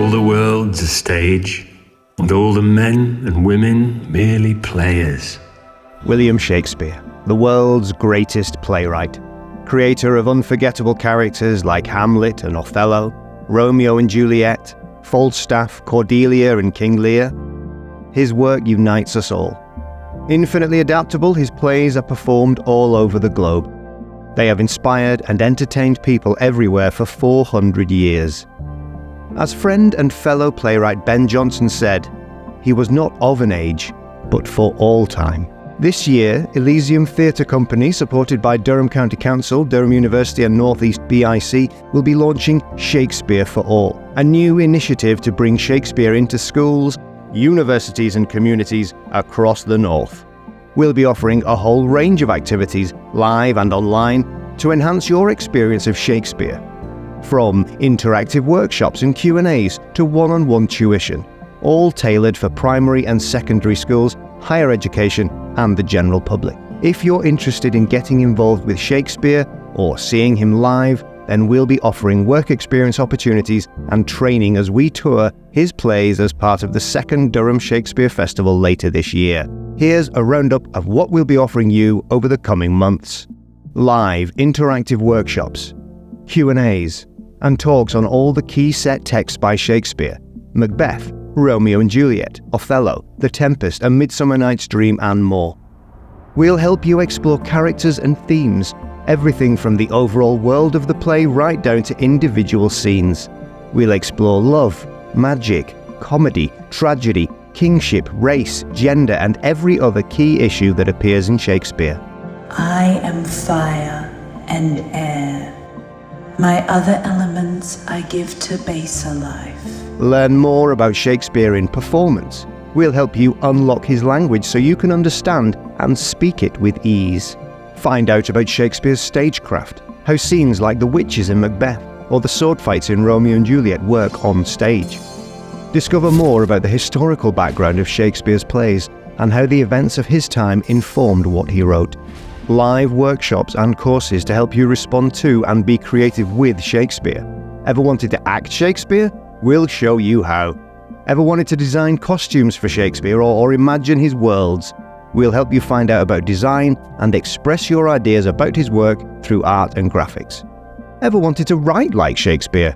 all the world's a stage, and all the men and women merely players. William Shakespeare, the world's greatest playwright, creator of unforgettable characters like Hamlet and Othello, Romeo and Juliet, Falstaff, Cordelia and King Lear. His work unites us all. Infinitely adaptable, his plays are performed all over the globe. They have inspired and entertained people everywhere for 400 years. As friend and fellow playwright Ben Jonson said, he was not of an age, but for all time. This year, Elysium Theatre Company, supported by Durham County Council, Durham University and North East BIC, will be launching Shakespeare for All, a new initiative to bring Shakespeare into schools, universities and communities across the North. We'll be offering a whole range of activities, live and online, to enhance your experience of Shakespeare. From interactive workshops and Q&As to one-on-one tuition, all tailored for primary and secondary schools, higher education and the general public. If you're interested in getting involved with Shakespeare or seeing him live, then we'll be offering work experience opportunities and training as we tour his plays as part of the 2nd Durham Shakespeare Festival later this year. Here's a roundup of what we'll be offering you over the coming months. Live interactive workshops, Q&As, and talks on all the key set texts by Shakespeare, Macbeth, Romeo and Juliet, Othello, The Tempest, A Midsummer Night's Dream and more. We'll help you explore characters and themes, everything from the overall world of the play right down to individual scenes. We'll explore love, magic, comedy, tragedy, kingship, race, gender and every other key issue that appears in Shakespeare. I am fire and air. My other elements I give to baser life. Learn more about Shakespeare in performance. We'll help you unlock his language so you can understand and speak it with ease. Find out about Shakespeare's stagecraft, how scenes like the witches in Macbeth or the sword fights in Romeo and Juliet work on stage. Discover more about the historical background of Shakespeare's plays and how the events of his time informed what he wrote. Live workshops and courses to help you respond to and be creative with Shakespeare. Ever wanted to act Shakespeare? We'll show you how. Ever wanted to design costumes for Shakespeare or imagine his worlds? We'll help you find out about design and express your ideas about his work through art and graphics. Ever wanted to write like Shakespeare?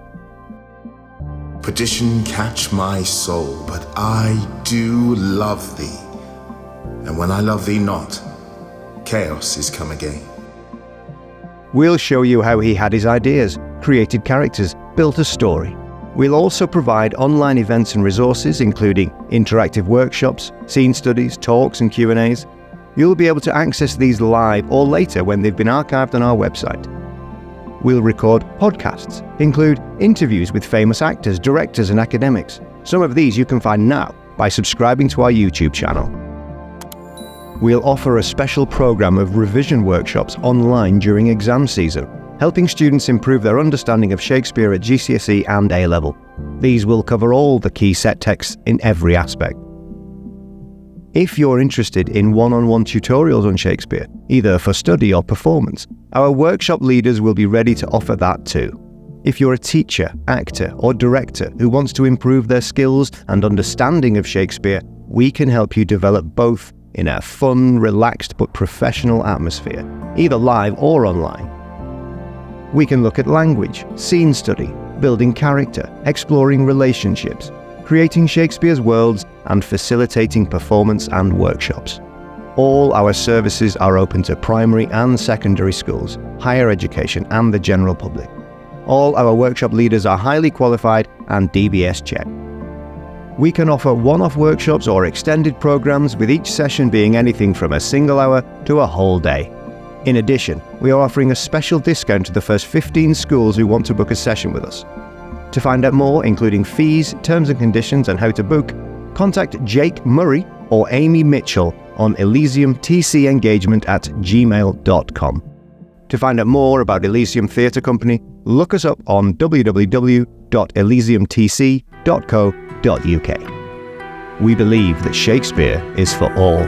Petition catch my soul, but I do love thee. And when I love thee not, chaos is come again. We'll show you how he had his ideas, created characters, built a story. We'll also provide online events and resources, including interactive workshops, scene studies, talks and Q&As. You'll be able to access these live or later when they've been archived on our website. We'll record podcasts, include interviews with famous actors, directors and academics. Some of these you can find now by subscribing to our YouTube channel. We'll offer a special program of revision workshops online during exam season, helping students improve their understanding of Shakespeare at GCSE and A-level. These will cover all the key set texts in every aspect. If you're interested in one-on-one tutorials on Shakespeare, either for study or performance, our workshop leaders will be ready to offer that too. If you're a teacher, actor or director who wants to improve their skills and understanding of Shakespeare, we can help you develop both in a fun, relaxed but professional atmosphere, either live or online. We can look at language, scene study, building character, exploring relationships, creating Shakespeare's worlds, and facilitating performance and workshops. All our services are open to primary and secondary schools, higher education, and the general public. All our workshop leaders are highly qualified and DBS checked. We can offer one-off workshops or extended programs, with each session being anything from a single hour to a whole day. In addition, we are offering a special discount to the first 15 schools who want to book a session with us. To find out more, including fees, terms and conditions, and how to book, contact Jake Murray or Amy Mitchell on elysiumtcengagement@gmail.com. To find out more about Elysium Theatre Company, look us up on www.elysiumtc.co.uk. We believe that Shakespeare is for all.